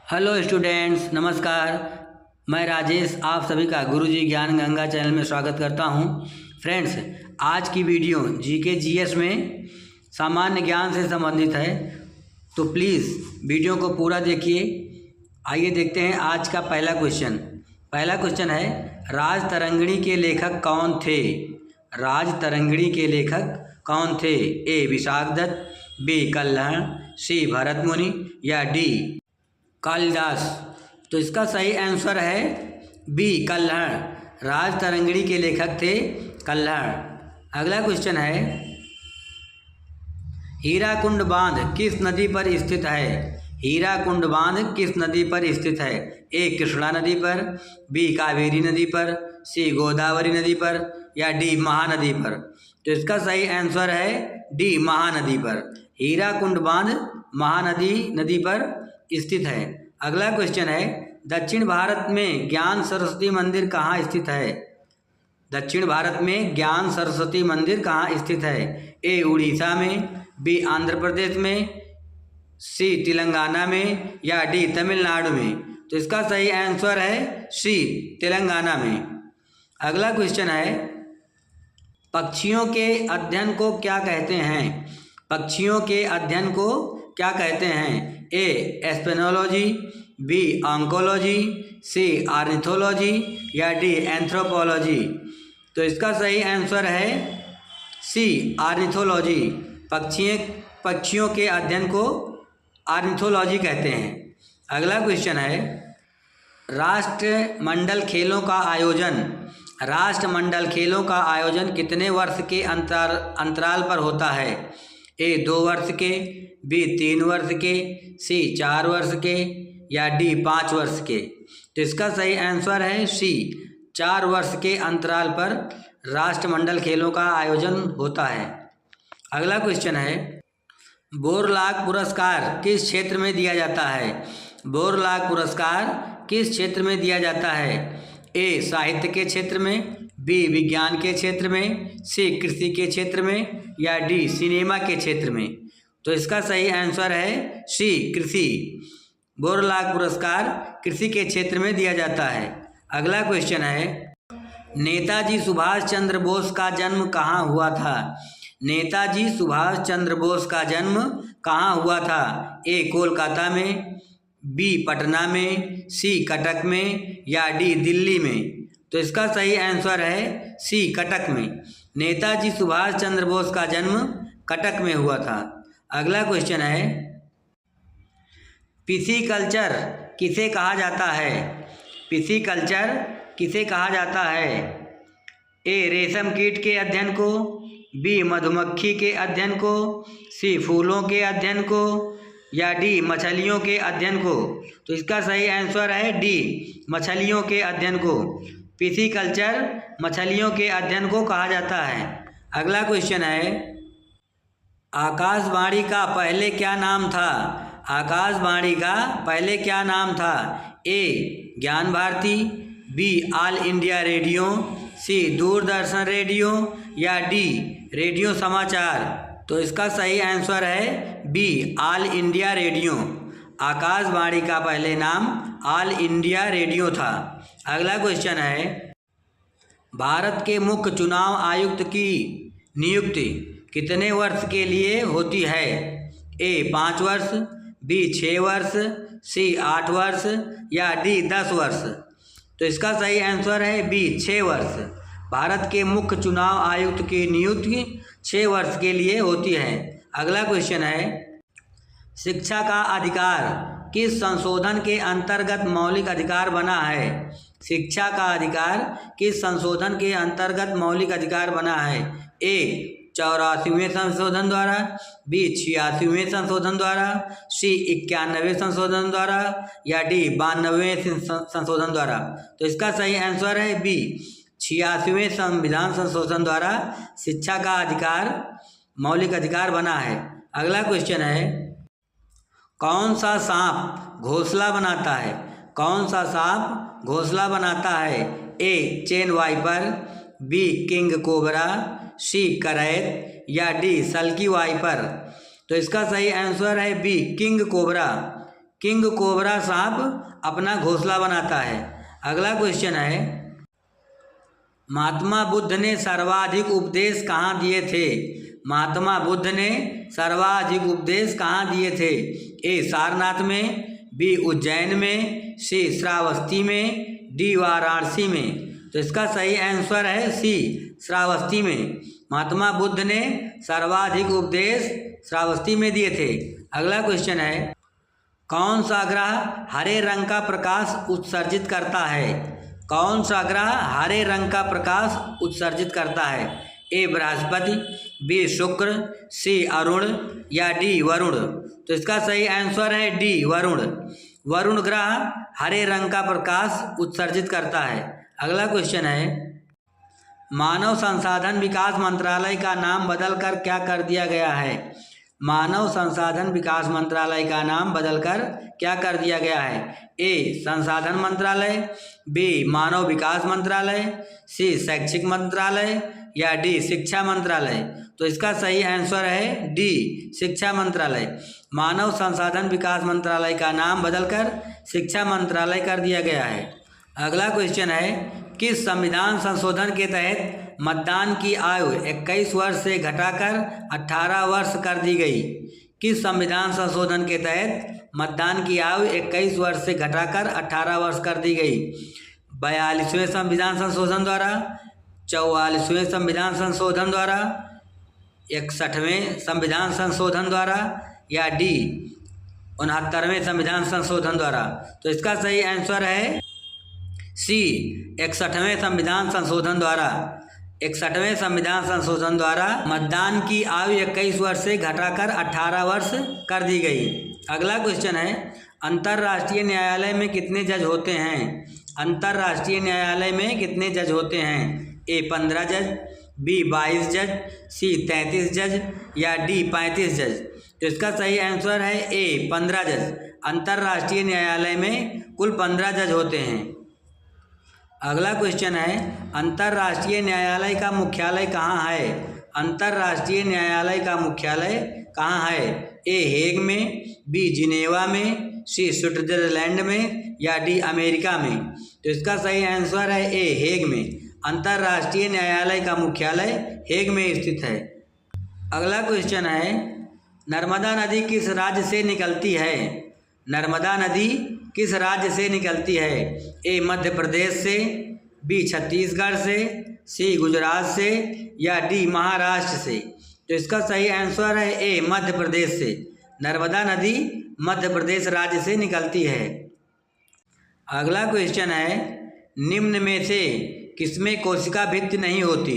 Hello students, नमस्कार। मैं राजेश आप सभी का गुरुजी ज्ञान गंगा चैनल में स्वागत करता हूं। फ्रेंड्स, आज की वीडियो जीके जीएस में सामान्य ज्ञान से संबंधित है, तो प्लीज़ वीडियो को पूरा देखिए। आइए देखते हैं आज का पहला क्वेश्चन है, राज तरंगिणी के लेखक कौन थे? राज तरंगिणी के लेखक कौन थे? ए विशाख दत्त, बी कल्हण, सी भरत मुनि या डी कालिदास। तो इसका सही आंसर है बी कल्हण। राज तरंगिणी के लेखक थे कल्हण। अगला क्वेश्चन है, हीराकुंड बांध किस नदी पर स्थित है? हीराकुंड बांध किस नदी पर स्थित है? ए कृष्णा नदी पर, बी कावेरी नदी पर, सी गोदावरी नदी पर या डी महानदी पर। तो इसका सही आंसर है डी महानदी पर। हीराकुंड बांध महानदी नदी पर स्थित है। अगला क्वेश्चन है, दक्षिण भारत में ज्ञान सरस्वती मंदिर कहाँ स्थित है? दक्षिण भारत में ज्ञान सरस्वती मंदिर कहाँ स्थित है? ए उड़ीसा में, बी आंध्र प्रदेश में, सी तेलंगाना में या डी तमिलनाडु में। तो इसका सही आंसर है सी तेलंगाना में। अगला क्वेश्चन है, पक्षियों के अध्ययन को क्या कहते हैं? पक्षियों के अध्ययन को क्या कहते हैं? ए एस्पेनोलॉजी, बी ऑन्कोलॉजी, सी ऑर्निथोलॉजी या डी एंथ्रोपोलॉजी। तो इसका सही आंसर है सी ऑर्निथोलॉजी। पक्षियों के अध्ययन को ऑर्निथोलॉजी कहते हैं। अगला क्वेश्चन है, राष्ट्रमंडल खेलों का आयोजन कितने वर्ष के अंतराल पर होता है? ए 2 वर्ष के, बी 3 वर्ष के, सी 4 वर्ष के या डी 5 वर्ष के। तो इसका सही आंसर है सी 4 वर्ष के अंतराल पर राष्ट्रमंडल खेलों का आयोजन होता है। अगला क्वेश्चन है, बोरलाग पुरस्कार किस क्षेत्र में दिया जाता है? बोरलाग पुरस्कार किस क्षेत्र में दिया जाता है? ए साहित्य के क्षेत्र में, बी विज्ञान के क्षेत्र में, सी कृषि के क्षेत्र में या डी सिनेमा के क्षेत्र में। तो इसका सही आंसर है सी कृषि। बोरलाग पुरस्कार कृषि के क्षेत्र में दिया जाता है। अगला क्वेश्चन है, नेताजी सुभाष चंद्र बोस का जन्म कहाँ हुआ था? नेताजी सुभाष चंद्र बोस का जन्म कहाँ हुआ था? ए कोलकाता में, बी पटना में, सी कटक में या डी दिल्ली में। तो इसका सही आंसर है सी कटक में। नेताजी सुभाष चंद्र बोस का जन्म कटक में हुआ था। अगला क्वेश्चन है, पिसीकल्चर किसे कहा जाता है? पिसीकल्चर किसे कहा जाता है? ए रेशम कीट के अध्ययन को, बी मधुमक्खी के अध्ययन को, सी फूलों के अध्ययन को या डी मछलियों के अध्ययन को। तो इसका सही आंसर है डी मछलियों के अध्ययन को। पिसीकल्चर मछलियों के अध्ययन को कहा जाता है। अगला क्वेश्चन है, आकाशवाणी का पहले क्या नाम था? आकाशवाणी का पहले क्या नाम था? A Gyan Bharati, B All India Radio, C Doordarshan radio या डी रेडियो समाचार। तो इसका सही आंसर है B All India Radio. Akashvani का पहले नाम ऑल इंडिया रेडियो था। अगला क्वेश्चन है, भारत के मुख्य चुनाव आयुक्त की नियुक्ति कितने वर्ष के लिए होती है? ए 5 वर्ष, बी 6 वर्ष, सी 8 वर्ष या डी 10 वर्ष। तो इसका सही आंसर है बी 6 वर्ष। भारत के मुख्य चुनाव आयुक्त की नियुक्ति 6 वर्ष के लिए होती है। अगला क्वेश्चन है, शिक्षा का अधिकार किस संशोधन के अंतर्गत मौलिक अधिकार बना है? शिक्षा का अधिकार किस संशोधन के अंतर्गत मौलिक अधिकार बना है? ए 84वें संशोधन द्वारा, बी 86वें संशोधन द्वारा, सी 91वें संशोधन द्वारा या डी 92वें संशोधन द्वारा। तो इसका सही आंसर है बी 86वें संविधान संशोधन द्वारा शिक्षा का अधिकार मौलिक अधिकार बना है। अगला क्वेश्चन है, कौन सा सांप घोंसला बनाता है? कौन सा सांप घोंसला बनाता है? A chain viper, B king cobra, C krait या डी सल्की वाइपर। तो इसका सही आंसर है B king cobra. King cobra सांप अपना घोंसला बनाता है। अगला क्वेश्चन है, महात्मा बुद्ध ने सर्वाधिक उपदेश कहाँ दिए थे? महात्मा बुद्ध ने सर्वाधिक उपदेश कहाँ दिए थे? ए सारनाथ में, बी उज्जैन में, सी श्रावस्ती में, डी वाराणसी में। तो इसका सही आंसर है सी श्रावस्ती में। महात्मा बुद्ध ने सर्वाधिक उपदेश श्रावस्ती में दिए थे। अगला क्वेश्चन है, कौन सा ग्रह हरे रंग का प्रकाश उत्सर्जित करता है? कौन सा ग्रह हरे रंग का प्रकाश उत्सर्जित करता है? ए बृहस्पति, बी शुक्र, सी अरुण या डी वरुण। तो इसका सही आंसर है डी वरुण। वरुण ग्रह हरे रंग का प्रकाश उत्सर्जित करता है। अगला क्वेश्चन है, मानव संसाधन विकास मंत्रालय का नाम बदलकर क्या कर दिया गया है? मानव संसाधन विकास मंत्रालय का नाम बदलकर क्या कर दिया गया है? ए संसाधन मंत्रालय, बी मानव विकास मंत्रालय, सी शैक्षिक मंत्रालय या डी शिक्षा मंत्रालय। तो इसका सही आंसर है डी शिक्षा मंत्रालय। मानव संसाधन विकास मंत्रालय का नाम बदलकर शिक्षा मंत्रालय कर दिया गया है। अगला क्वेश्चन है, किस संविधान संशोधन के तहत मतदान की आयु 21 वर्ष से घटाकर 18 वर्ष कर दी गई? किस संविधान संशोधन के तहत मतदान की आयु 21 वर्ष से घटाकर 18 वर्ष कर दी गई? 42वें संविधान संशोधन द्वारा, 44वें संविधान संशोधन द्वारा, 61वें संविधान संशोधन द्वारा या डी 69वें संविधान संशोधन द्वारा। तो इसका सही आंसर है सी 61वें संविधान संशोधन द्वारा। 61वें संविधान संशोधन द्वारा मतदान की आयु 21 वर्ष से घटाकर 18 वर्ष कर दी गई। अगला क्वेश्चन है, अंतर्राष्ट्रीय न्यायालय में कितने जज होते हैं? अंतर्राष्ट्रीय न्यायालय में कितने जज होते हैं? ए 15 जज, बी 22 जज, सी 33 जज या डी 35 जज। तो इसका सही आंसर है ए 15 जज। अंतर्राष्ट्रीय न्यायालय में कुल 15 जज होते हैं। अगला क्वेश्चन है, अंतर्राष्ट्रीय न्यायालय का मुख्यालय कहाँ है? अंतर्राष्ट्रीय न्यायालय का मुख्यालय कहाँ है? ए हेग में, बी जिनेवा में, सी स्विट्जरलैंड में या डी अमेरिका में। तो इसका सही आंसर है ए हेग में। अंतर्राष्ट्रीय न्यायालय का मुख्यालय हेग में स्थित है। अगला क्वेश्चन है, नर्मदा नदी किस राज्य से निकलती है? नर्मदा नदी किस राज्य से निकलती है? ए मध्य प्रदेश से, बी छत्तीसगढ़ से, सी गुजरात से या डी महाराष्ट्र से। तो इसका सही आंसर है ए मध्य प्रदेश से। नर्मदा नदी मध्य प्रदेश राज्य से निकलती है। अगला क्वेश्चन है, निम्न में से किसमें कोशिका भित्ति नहीं होती?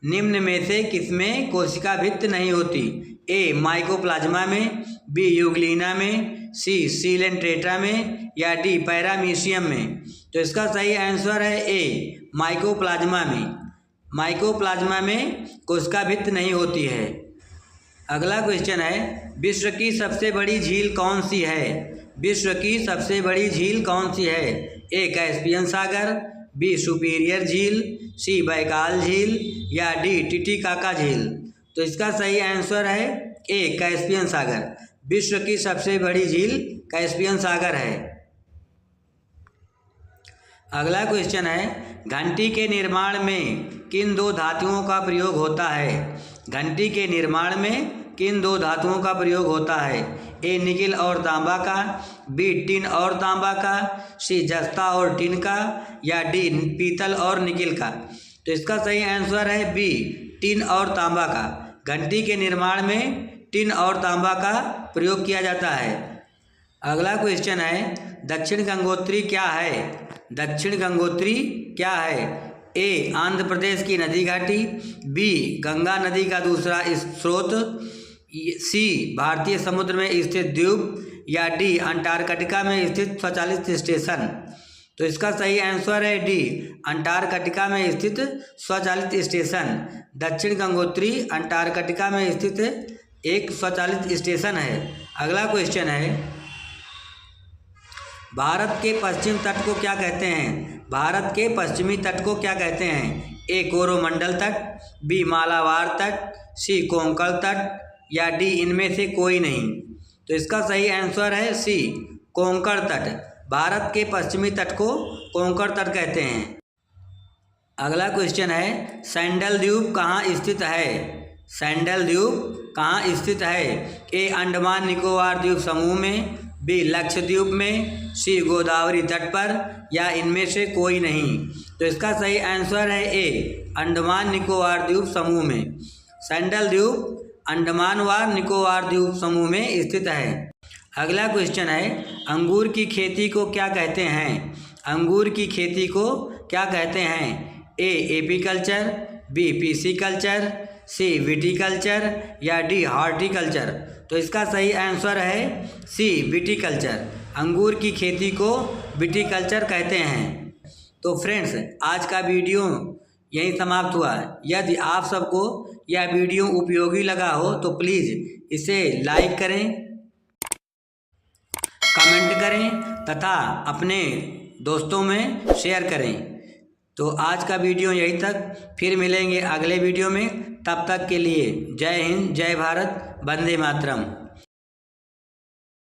निम्न में से किसमें कोशिका भित्ति नहीं होती? ए माइकोप्लाज्मा में, बी यूग्लिना में, सी सीलेंट्रेटा में या डी पैरामीशियम में। तो इसका सही आंसर है ए माइकोप्लाज्मा में। माइकोप्लाज्मा में कोशिका भित्ति नहीं होती है। अगला क्वेश्चन है, विश्व की सबसे बड़ी झील कौन सी है? विश्व की सबसे बड़ी झील कौन सी है? ए कैस्पियन सागर, बी सुपीरियर झील, सी बैकाल झील या डी टिटिकाका झील। तो इसका सही आंसर है ए कैस्पियन सागर। विश्व की सबसे बड़ी झील कैस्पियन सागर है। अगला क्वेश्चन है, घंटी के निर्माण में किन दो धातुओं का प्रयोग होता है? घंटी के निर्माण में किन दो धातुओं का प्रयोग होता है? ए निकिल और तांबा का, बी टिन और तांबा का, सी जस्ता और टिन का या डी पीतल और निकिल का। तो इसका सही आंसर है बी टिन और तांबा का। घंटी के निर्माण में टिन और तांबा का प्रयोग किया जाता है। अगला क्वेश्चन है, दक्षिण गंगोत्री क्या है? दक्षिण गंगोत्री क्या है? ए आंध्र प्रदेश की नदी घाटी, बी गंगा नदी का दूसरा स्रोत, सी भारतीय समुद्र में स्थित द्वीप या डी अंटार्कटिका में स्थित स्वचालित स्टेशन। तो इसका सही आंसर है डी अंटार्कटिका में स्थित स्वचालित स्टेशन। दक्षिण गंगोत्री अंटार्कटिका में स्थित एक स्वचालित स्टेशन है। अगला क्वेश्चन है, भारत के पश्चिम तट को क्या कहते हैं? भारत के पश्चिमी तट को क्या कहते हैं? ए कोरोमंडल तट, बी मालाबार तट, सी कोंकण तट या डी इनमें से कोई नहीं। तो इसका सही आंसर है सी कोंकण तट, भारत के पश्चिमी तट को कोंकण तट कहते हैं। अगला क्वेश्चन है, सैंडल द्वीप कहाँ स्थित है? सैंडल द्वीप कहाँ स्थित है? ए अंडमान निकोबार द्वीप समूह में, बी लक्षद्वीप में, सी गोदावरी तट पर, या इनमें से कोई नहीं। तो इसका सही आंसर है ए अंडमान निकोबार द्वीप समूह में। सैंडल द्वीप अंडमान व निकोबार द्वीप समूह में स्थित है। अगला क्वेश्चन है, अंगूर की खेती को क्या कहते हैं? अंगूर की खेती को क्या कहते हैं? A apiculture, B pisciculture, C viticulture, या डी हॉर्टिकल्चर। तो इसका सही आंसर है सी विटीकल्चर। अंगूर की खेती को विटीकल्चर कहते हैं। तो फ्रेंड्स, आज का वीडियो यहीं समाप्त हुआ। यदि आप सबको यह वीडियो उपयोगी लगा हो तो प्लीज़ इसे लाइक करें, कमेंट करें तथा अपने दोस्तों में शेयर करें। तो आज का वीडियो यहीं तक, फिर मिलेंगे अगले वीडियो में। तब तक के लिए जय हिंद, जय भारत, वंदे मातरम।